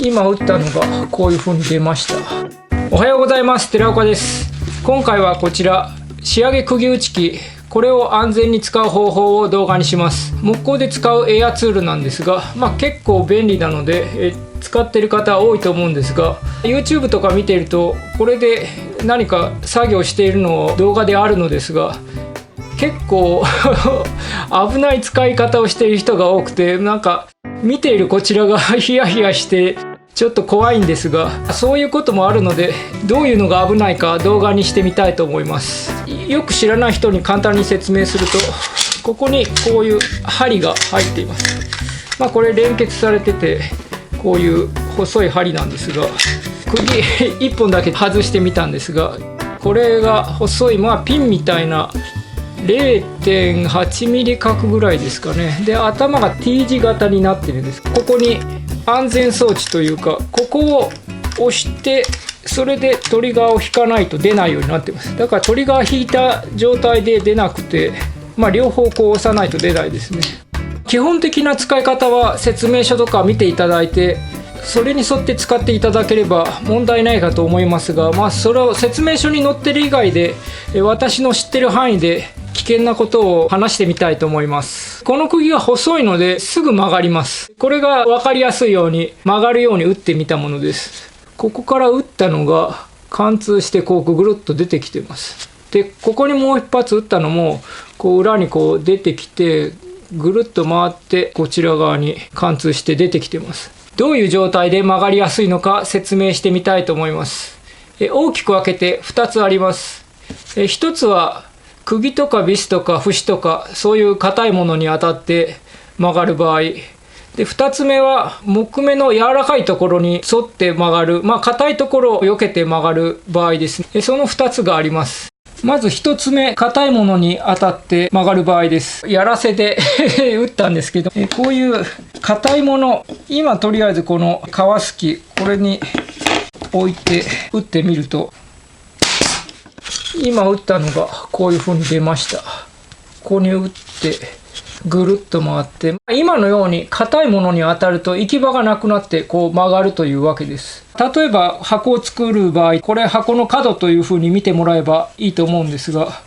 今打ったのがこういう風に出ました。おはようございます。寺岡です。今回はこちら仕上げ釘打ち機、これを安全に使う方法を動画にします。木工で使うエアツールなんですが、結構便利なので使ってる方多いと思うんですが、 YouTube とか見ているとこれで何か作業しているのを動画であるのですが、結構危ない使い方をしている人が多くて、なんか見ているこちらがヒヤヒヤしてちょっと怖いんですが、そういうこともあるので、どういうのが危ないか動画にしてみたいと思います。よく知らない人に簡単に説明すると、ここにこういう針が入っています。これ連結されてて、こういう細い針なんですが、釘1本だけ外してみたんですが、これが細いピンみたいな 0.8 ミリ角ぐらいですかね。で、頭が T 字型になってるんです。ここに安全装置というか、ここを押してそれでトリガーを引かないと出ないようになってます。だからトリガー引いた状態で出なくて、両方こう押さないと出ないですね。基本的な使い方は説明書とか見ていただいて、それに沿って使っていただければ問題ないかと思いますが、それを説明書に載ってる以外で私の知ってる範囲で危険なことを話してみたいと思います。この釘が細いのですぐ曲がります。これが分かりやすいように曲がるように打ってみたものです。ここから打ったのが貫通してこうぐるっと出てきてます。で、ここにもう一発打ったのもこう裏にこう出てきて、ぐるっと回ってこちら側に貫通して出てきてます。どういう状態で曲がりやすいのか説明してみたいと思います。大きく分けて2つあります。1つは釘とかビスとか節とかそういう硬いものに当たって曲がる場合で、2つ目は木目の柔らかいところに沿って曲がる、硬いところを避けて曲がる場合ですね。その2つがあります。まず1つ目、硬いものに当たって曲がる場合です。やらせで打ったんですけど、こういう硬いもの、今とりあえずこの革すき、これに置いて打ってみると、今打ったのがこういう風に出ました。ここに打ってぐるっと回って、今のように硬いものに当たると行き場がなくなってこう曲がるというわけです。例えば箱を作る場合、これ箱の角という風に見てもらえばいいと思うんですが、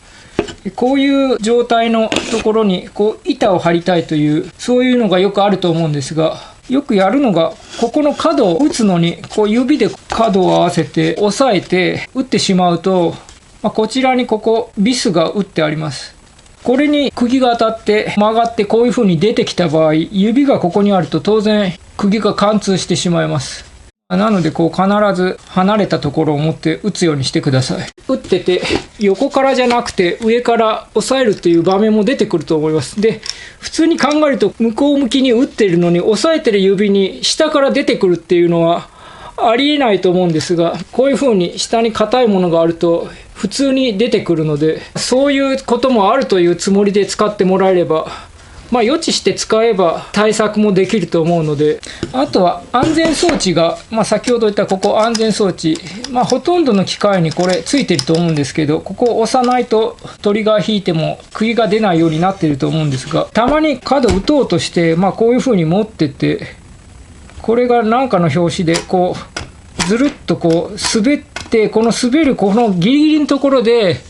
こういう状態のところにこう板を張りたいという、そういうのがよくあると思うんですが、よくやるのがここの角を打つのにこう指で角を合わせて押さえて打ってしまうと、こちらにここビスが打ってあります。これに釘が当たって曲がってこういう風に出てきた場合、指がここにあると当然釘が貫通してしまいます。なのでこう必ず離れたところを持って打つようにしてください。打ってて横からじゃなくて上から押さえるっていう場面も出てくると思います。で、普通に考えると向こう向きに打ってるのに押さえてる指に下から出てくるっていうのはありえないと思うんですが、こういう風に下に硬いものがあると普通に出てくるので、そういうこともあるというつもりで使ってもらえれば、予知して使えば対策もできると思うので、あとは安全装置が、先ほど言ったここ安全装置、ほとんどの機械にこれついてると思うんですけど、ここを押さないとトリガー引いても釘が出ないようになってると思うんですが、たまに角打とうとして、こういう風に持ってて、これが何かの拍子でこうずるっとこう滑って、この滑るこのギリギリのところで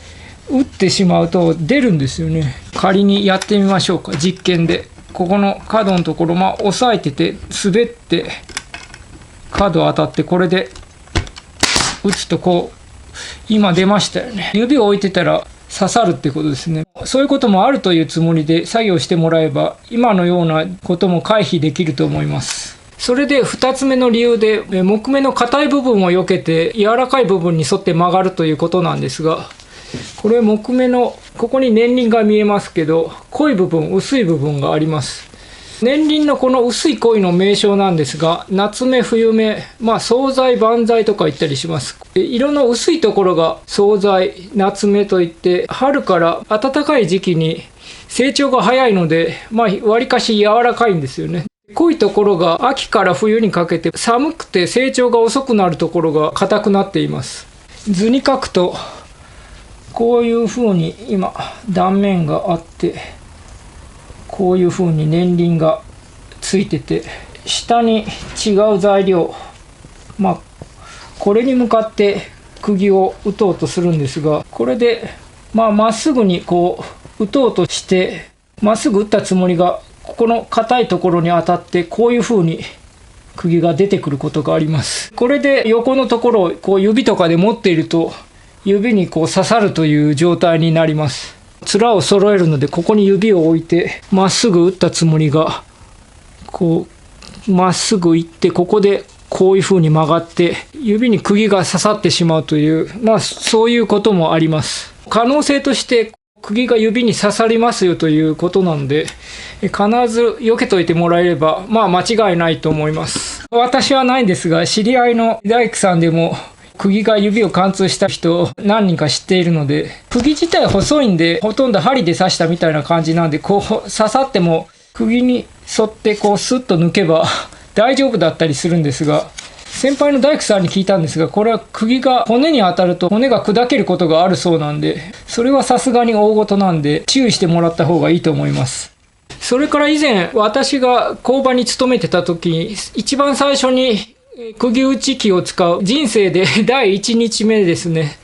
打ってしまうと出るんですよね。仮にやってみましょうか、実験で。ここの角のところ、押さえてて滑って角当たって、これで打つとこう今出ましたよね。指を置いてたら刺さるってことですね。そういうこともあるというつもりで作業してもらえば、今のようなことも回避できると思います。それで2つ目の理由で、木目の硬い部分を避けて柔らかい部分に沿って曲がるということなんですが、これ木目のここに年輪が見えますけど、濃い部分薄い部分があります。年輪のこの薄い濃いの名称なんですが、夏目冬目、早材晩材とか言ったりします。色の薄いところが早材夏目といって、春から暖かい時期に成長が早いので、わりかし柔らかいんですよね。濃いところが秋から冬にかけて寒くて成長が遅くなるところが硬くなっています。図に書くとこういう風に今断面があって、こういう風に年輪がついてて、下に違う材料これに向かって釘を打とうとするんですが、これでまっすぐにこう打とうとして、まっすぐ打ったつもりがここの硬いところに当たって、こういう風に釘が出てくることがあります。これで横のところをこう指とかで持っていると、指にこう刺さるという状態になります。面を揃えるので、ここに指を置いて、まっすぐ打ったつもりがこうまっすぐ行って、ここでこういう風に曲がって指に釘が刺さってしまうという、そういうこともあります。可能性として釘が指に刺さりますよということなので、必ず避けといてもらえれば間違いないと思います。私はないんですが、知り合いの大工さんでも釘が指を貫通した人を何人か知っているので、釘自体細いんで、ほとんど針で刺したみたいな感じなんで、こう刺さっても釘に沿ってこうスッと抜けば大丈夫だったりするんですが、先輩の大工さんに聞いたんですが、これは釘が骨に当たると骨が砕けることがあるそうなんで、それはさすがに大事なんで注意してもらった方がいいと思います。それから以前、私が工場に勤めてた時に、一番最初に釘打ち機を使う人生で第1日目ですね。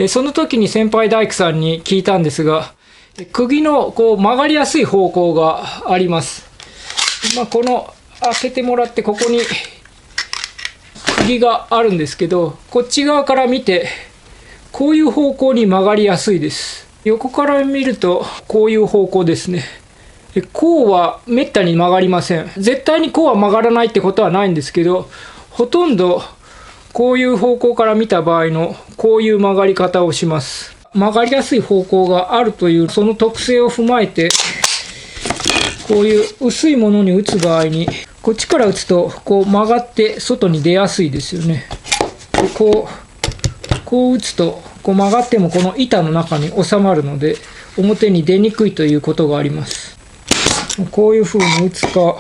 その時に先輩大工さんに聞いたんですが、釘のこう曲がりやすい方向があります。この開けてもらって、ここに釘があるんですけど、こっち側から見てこういう方向に曲がりやすいです。横から見るとこういう方向ですね。こうはめったに曲がりません。絶対にこうは曲がらないってことはないんですけど、ほとんどこういう方向から見た場合のこういう曲がり方をします。曲がりやすい方向があるというその特性を踏まえて、こういう薄いものに打つ場合に、こっちから打つとこう曲がって外に出やすいですよね。でこう打つとこう曲がってもこの板の中に収まるので、表に出にくいということがあります。こういう風に打つか、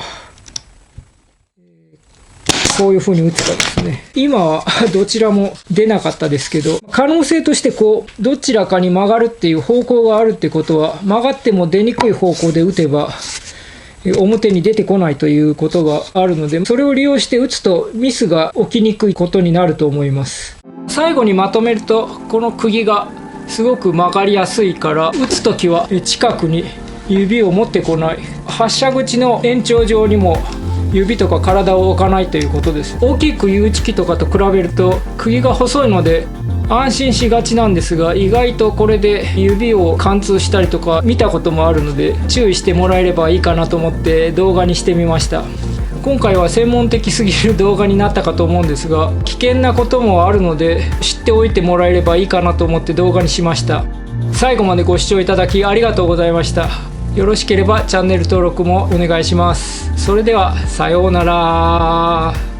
こういう風に打つかですね。今はどちらも出なかったですけど、可能性としてこうどちらかに曲がるっていう方向があるってことは、曲がっても出にくい方向で打てば表に出てこないということがあるので、それを利用して打つとミスが起きにくいことになると思います。最後にまとめると、この釘がすごく曲がりやすいから、打つときは近くに指を持ってこない、発射口の延長上にも指とか体を置かないということです。大きい釘打ち機とかと比べると釘が細いので安心しがちなんですが、意外とこれで指を貫通したりとか見たこともあるので、注意してもらえればいいかなと思って動画にしてみました。今回は専門的すぎる動画になったかと思うんですが、危険なこともあるので知っておいてもらえればいいかなと思って動画にしました。最後までご視聴いただきありがとうございました。よろしければチャンネル登録もお願いします。それではさようなら。